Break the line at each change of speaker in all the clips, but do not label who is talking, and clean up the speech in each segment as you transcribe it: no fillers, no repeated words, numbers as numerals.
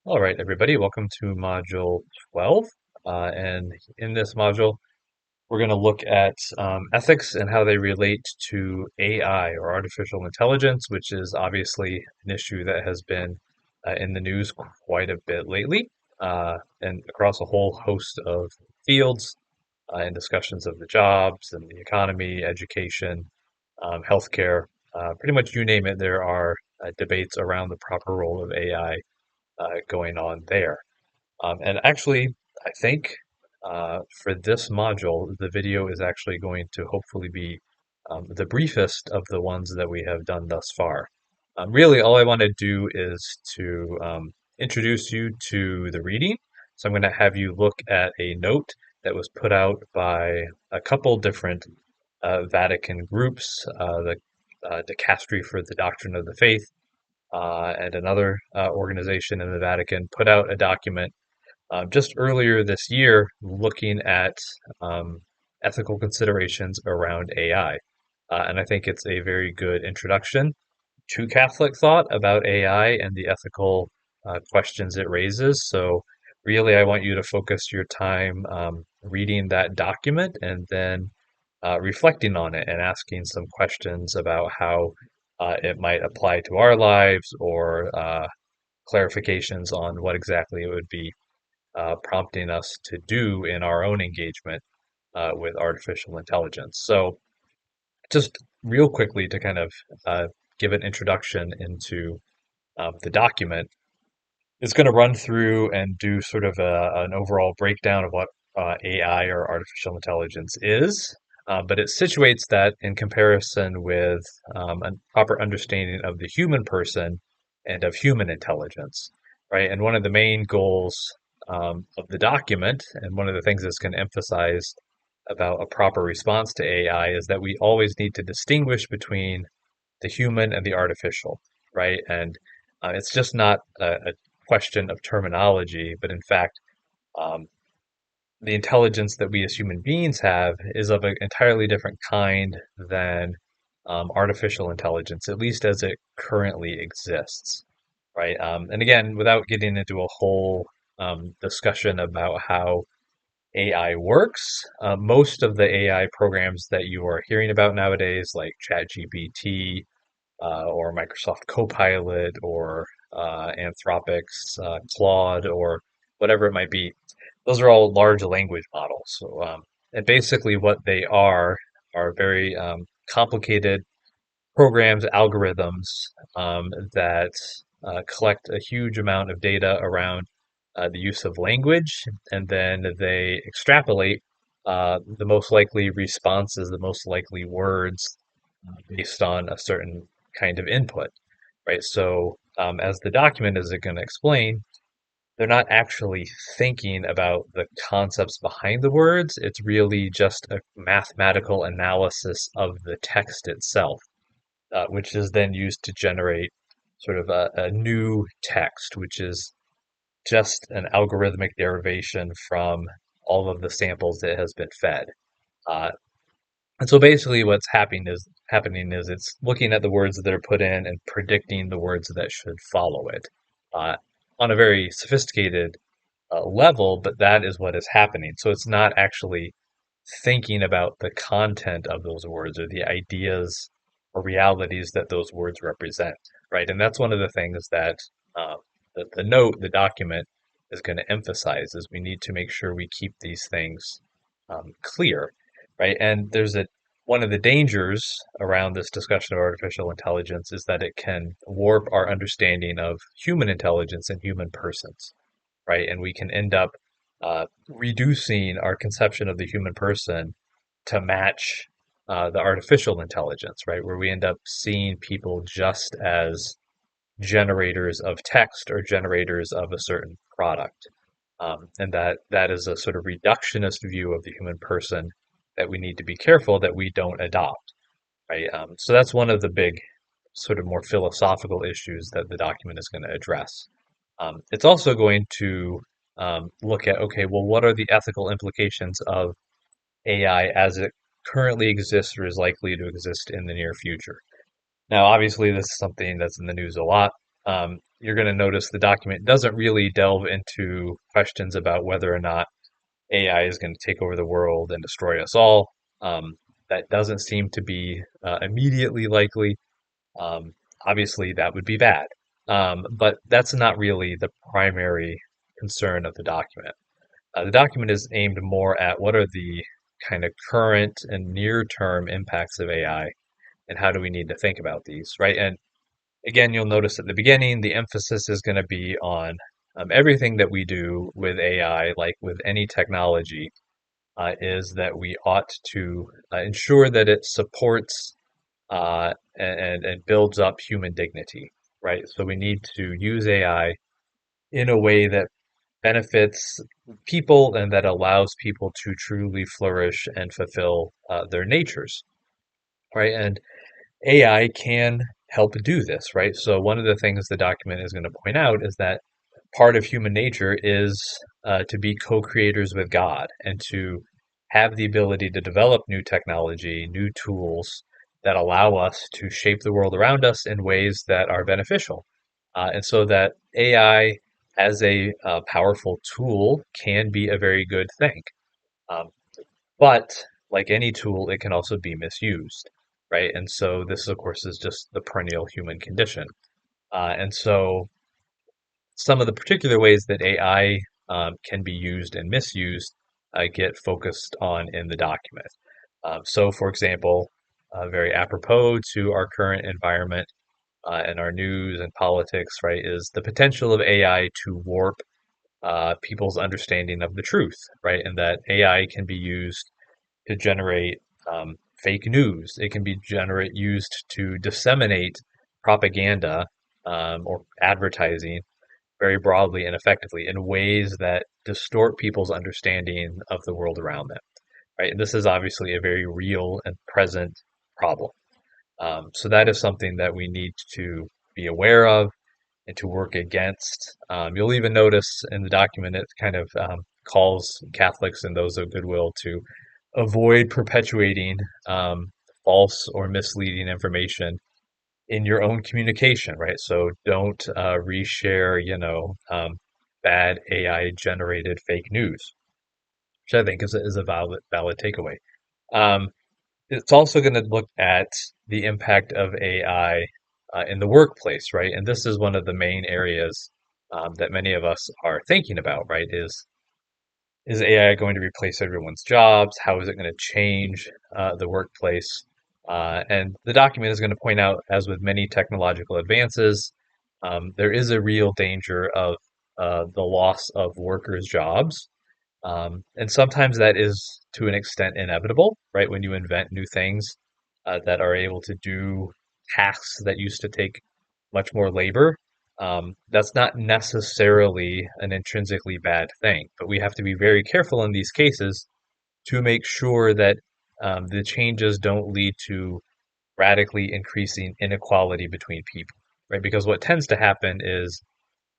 All right, everybody, welcome to Module 12. And in this module, we're going to look at ethics and how they relate to AI or artificial intelligence, which is obviously an issue that has been in the news quite a bit lately and across a whole host of fields and discussions of the jobs and the economy, education, healthcare. Pretty much you name it, there are debates around the proper role of AI going on there. And actually, I think for this module, the video is actually going to hopefully be the briefest of the ones that we have done thus far. Really, all I want to do is to introduce you to the reading. So I'm going to have you look at a note that was put out by a couple different Vatican groups, the Dicastery for the Doctrine of the Faith, and another organization in the Vatican put out a document just earlier this year looking at um, ethical considerations around AI. And I think it's a very good introduction to Catholic thought about AI and the ethical questions it raises. So, really, I want you to focus your time reading that document and then reflecting on it and asking some questions about how it might apply to our lives or clarifications on what exactly it would be prompting us to do in our own engagement with artificial intelligence. So, just real quickly to kind of give an introduction into the document, it's going to run through and do sort of an overall breakdown of what AI or artificial intelligence is. But it situates that in comparison with a proper understanding of the human person and of human intelligence, right? And one of the main goals of the document, and one of the things that's going to emphasize about a proper response to AI, is that we always need to distinguish between the human and the artificial, right? And it's just not a question of terminology, but in fact, um, the intelligence that we as human beings have is of an entirely different kind than artificial intelligence, at least as it currently exists, right? And again, without getting into a whole discussion about how AI works, most of the AI programs that you are hearing about nowadays, like ChatGPT, or Microsoft Copilot or Anthropic's Claude or whatever it might be. Those are all large language models. So, and basically, what they are very complicated programs, algorithms that collect a huge amount of data around the use of language, and then they extrapolate the most likely responses, the most likely words based on a certain kind of input, right? So, as the document is going to explain, they're not actually thinking about the concepts behind the words. It's really just a mathematical analysis of the text itself, which is then used to generate sort of a new text, which is just an algorithmic derivation from all of the samples it has been fed. Uh, and so basically what's happening is it's looking at the words that are put in and predicting the words that should follow it uh, on a very sophisticated level, but that is what is happening. So it's not actually thinking about the content of those words or the ideas or realities that those words represent, right? And that's one of the things that uh, the note, the document, is going to emphasize is we need to make sure we keep these things clear, right? And there's a one of the dangers around this discussion of artificial intelligence is that it can warp our understanding of human intelligence and human persons, right? And we can end up reducing our conception of the human person to match the artificial intelligence, right? Where we end up seeing people just as generators of text or generators of a certain product. And that is a sort of reductionist view of the human person that we need to be careful that we don't adopt, right? So that's one of the big sort of more philosophical issues that the document is going to address. It's also going to look at, okay, well, what are the ethical implications of AI as it currently exists or is likely to exist in the near future? Now, obviously, this is something that's in the news a lot. you're going to notice the document doesn't really delve into questions about whether or not AI is going to take over the world and destroy us all. Um, that doesn't seem to be immediately likely. Um, Obviously, that would be bad. But that's not really the primary concern of the document. The document is aimed more at what are the kind of current and near term impacts of AI and how do we need to think about these, right? And again, you'll notice at the beginning, the emphasis is going to be on everything that we do with AI, like with any technology, is that we ought to ensure that it supports and builds up human dignity, right? So we need to use AI in a way that benefits people and that allows people to truly flourish and fulfill their natures, right? And AI can help do this, right? So one of the things the document is going to point out is that part of human nature is to be co-creators with God and to have the ability to develop new technology, new tools that allow us to shape the world around us in ways that are beneficial. And so that AI as a powerful tool can be a very good thing. Um, but like any tool, it can also be misused, right? And so this, of course, is just the perennial human condition. And so some of the particular ways that AI can be used and misused get focused on in the document. So, for example, very apropos to our current environment and our news and politics, right, is the potential of AI to warp people's understanding of the truth, right? And that AI can be used to generate fake news. It can be used to disseminate propaganda or advertising very broadly and effectively in ways that distort people's understanding of the world around them, right? And this is obviously a very real and present problem. So that is something that we need to be aware of and to work against. You'll even notice in the document it kind of calls Catholics and those of goodwill to avoid perpetuating false or misleading information in your own communication, right? So don't reshare, bad AI generated fake news, which I think is a valid takeaway. Um, it's also going to look at the impact of AI in the workplace, right? And this is one of the main areas that many of us are thinking about, right? Is AI going to replace everyone's jobs? How is it going to change the workplace? And the document is going to point out, as with many technological advances, there is a real danger of the loss of workers' jobs. And sometimes that is to an extent inevitable, right? When you invent new things that are able to do tasks that used to take much more labor, that's not necessarily an intrinsically bad thing. But we have to be very careful in these cases to make sure that the changes don't lead to radically increasing inequality between people, right? Because what tends to happen is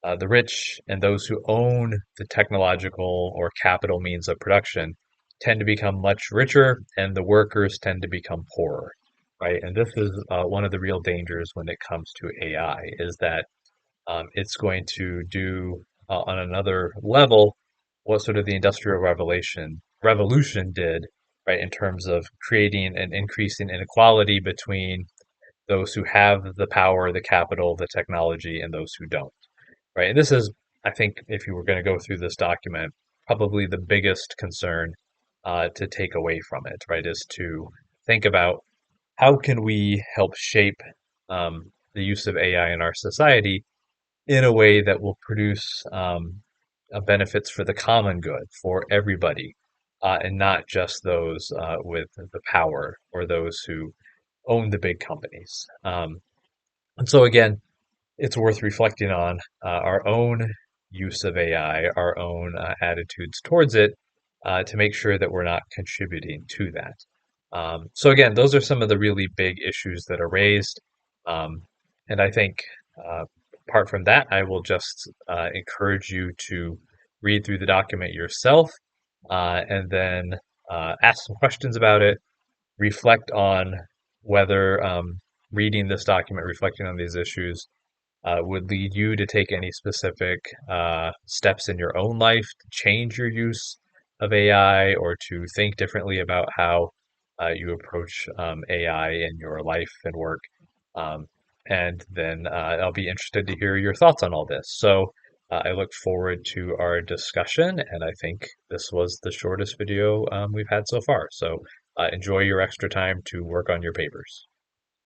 the rich and those who own the technological or capital means of production tend to become much richer, and the workers tend to become poorer, right? And this is one of the real dangers when it comes to AI, is that it's going to do on another level what sort of the Industrial Revolution did, right, in terms of creating an increasing inequality between those who have the power, the capital, the technology, and those who don't, right? And this is, I think, if you were going to go through this document, probably the biggest concern to take away from it, right, is to think about how can we help shape the use of AI in our society in a way that will produce benefits for the common good, for everybody, and not just those with the power or those who own the big companies. And so, again, it's worth reflecting on our own use of AI, our own attitudes towards it, to make sure that we're not contributing to that. So again, those are some of the really big issues that are raised. Um, and I think uh, apart from that, I will just encourage you to read through the document yourself and then ask some questions about it, reflect on whether reading this document, reflecting on these issues would lead you to take any specific steps in your own life to change your use of AI or to think differently about how you approach AI in your life and work. Um, and then I'll be interested to hear your thoughts on all this. So I look forward to our discussion, and I think this was the shortest video we've had so far. So enjoy your extra time to work on your papers.